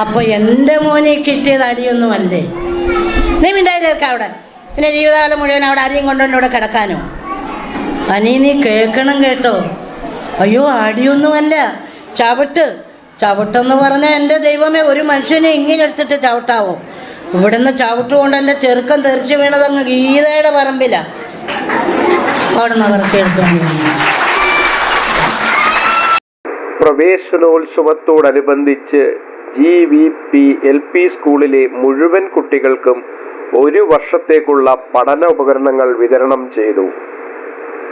അപ്പോൾ എൻ്റെ മോനെ കിട്ടിയത് അടിയൊന്നുമല്ലേ? നീ മിണ്ടായിരിക്ക അവിടെ. പിന്നെ ജീവിതകാലം മുഴുവൻ അവിടെ അരിയും കൊണ്ടുകൊണ്ട് ഇവിടെ കിടക്കാനോ? നീ കേൾക്കണം കേട്ടോ. അയ്യോ, അടിയൊന്നുമല്ല, ചവിട്ടെന്ന് പറഞ്ഞാൽ എൻ്റെ ദൈവമേ, ഒരു മനുഷ്യനെ ഇങ്ങനെ എടുത്തിട്ട് ചവിട്ടാവോ? ഇവിടുന്ന് ചവിട്ടുകൊണ്ട് എൻ്റെ ചെറുക്കം തെറിച്ച് വീണതങ്ങ് ഗീതയുടെ പറമ്പിലാണ്. അവിടെ നിന്ന് അവർക്ക് എടുത്തോണ്ട് പ്രവേശനോത്സവത്തോടനുബന്ധിച്ച് GVP LP സ്കൂളിലെ മുഴുവൻ കുട്ടികൾക്കും 1 വർഷത്തേക്കുള്ള പഠന ഉപകരണങ്ങൾ വിതരണം ചെയ്തു.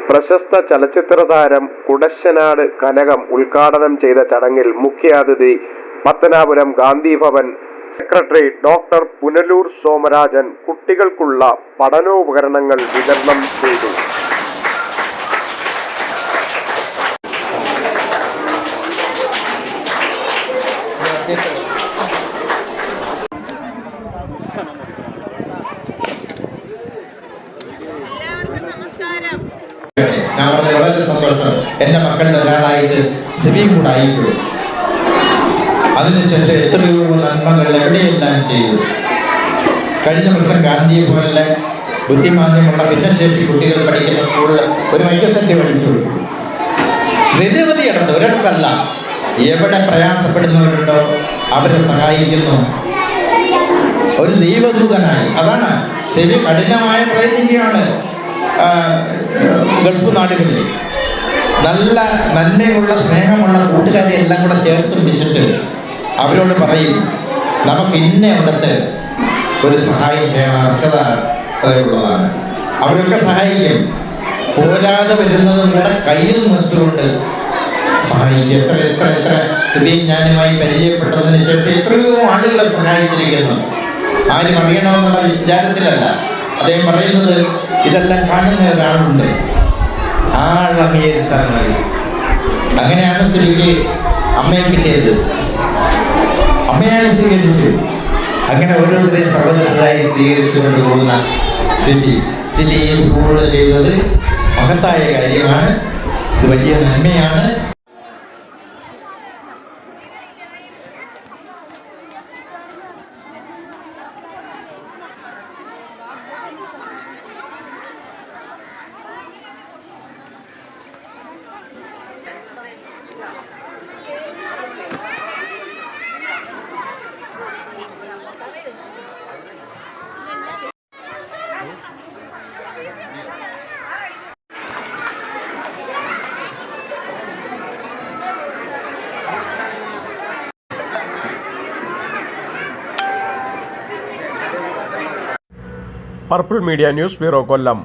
പ്രശസ്ത ചലച്ചിത്ര താരം കുടശ്ശനാട് കനകം ഉദ്ഘാടനം ചെയ്ത ചടങ്ങിൽ മുഖ്യാതിഥി പത്തനാപുരം ഗാന്ധി ഭവൻ സെക്രട്ടറി ഡോക്ടർ പുനലൂർ സോമരാജൻ കുട്ടികൾക്കുള്ള പഠനോപകരണങ്ങൾ വിതരണം ചെയ്തു. ഞാൻ പറഞ്ഞ വളരെ സന്തോഷം. എൻ്റെ മക്കളുടെ ഒരാളായിട്ട് സിബിയും കൂടെ ആയിപ്പോയി. അതിനുശേഷം എത്രയോ നന്മകൾ എവിടെയെല്ലാം ചെയ്തു. കഴിഞ്ഞ വർഷം ഗാന്ധി ഭവനിലെ ബുദ്ധിമാന്യമുള്ള ഭിന്നശേഷി കുട്ടികൾ പഠിക്കുന്ന സ്കൂളിൽ ഒരു മൈക്രോസെറ്റ് മേടിച്ചു കൊടുത്തു. നിരവധി ഇടത്ത്, ഒരിടത്തല്ല, എവിടെ പ്രയാസപ്പെടുന്നവരുണ്ടോ അവരെ സഹായിക്കുന്നു. ഒരു ദൈവദൂതനായി. അതാണ് സിബി കഠിനമായ പ്രയത്നിക്കുകയാണ്. ഗൾഫ് നാടുകളിൽ നല്ല നന്മയുള്ള സ്നേഹമുള്ള കൂട്ടുകാരെ എല്ലാം കൂടെ ചേർത്ത് പിടിച്ചിട്ട് അവരോട് പറയും, നമുക്ക് ഇന്നയിടത്ത് ഒരു സഹായം ചെയ്യണം, അർഹത ഉള്ളതാണ്. അവരൊക്കെ സഹായിക്കും. പോരാതെ വരുന്നതും കൂടെ കയ്യിൽ നിർത്തിക്കൊണ്ട് സഹായിക്കും. എത്ര സിബിയും ഞാനുമായി പരിചയപ്പെട്ടതിന് ശേഷം എത്രയോ ആളുകളെ സഹായിച്ചിരിക്കുന്നു. ആരും അറിയണമെന്നുള്ള വിചാരത്തിലല്ല. അദ്ദേഹം പറയുന്നത്, ഇതെല്ലാം കാണുന്ന ഒരാളുണ്ട്, അംഗീകരിച്ചാൽ മതി. അങ്ങനെയാണ് സിബിക്ക് അമ്മയെ കിട്ടിയത്. അമ്മയാണ് സ്വീകരിച്ച് അങ്ങനെ ഓരോരുത്തരെ സഹോദരരായി സ്വീകരിച്ചു കൊണ്ടുപോകുന്ന സിബി ഈ സ്കൂളിൽ ചെയ്തത് മഹത്തായ കാര്യമാണ്. ഇത് വലിയ നന്മയാണ്. പർപ്പിൾ മീഡിയ ന്യൂസ് ബ്യൂറോ, കൊല്ലം.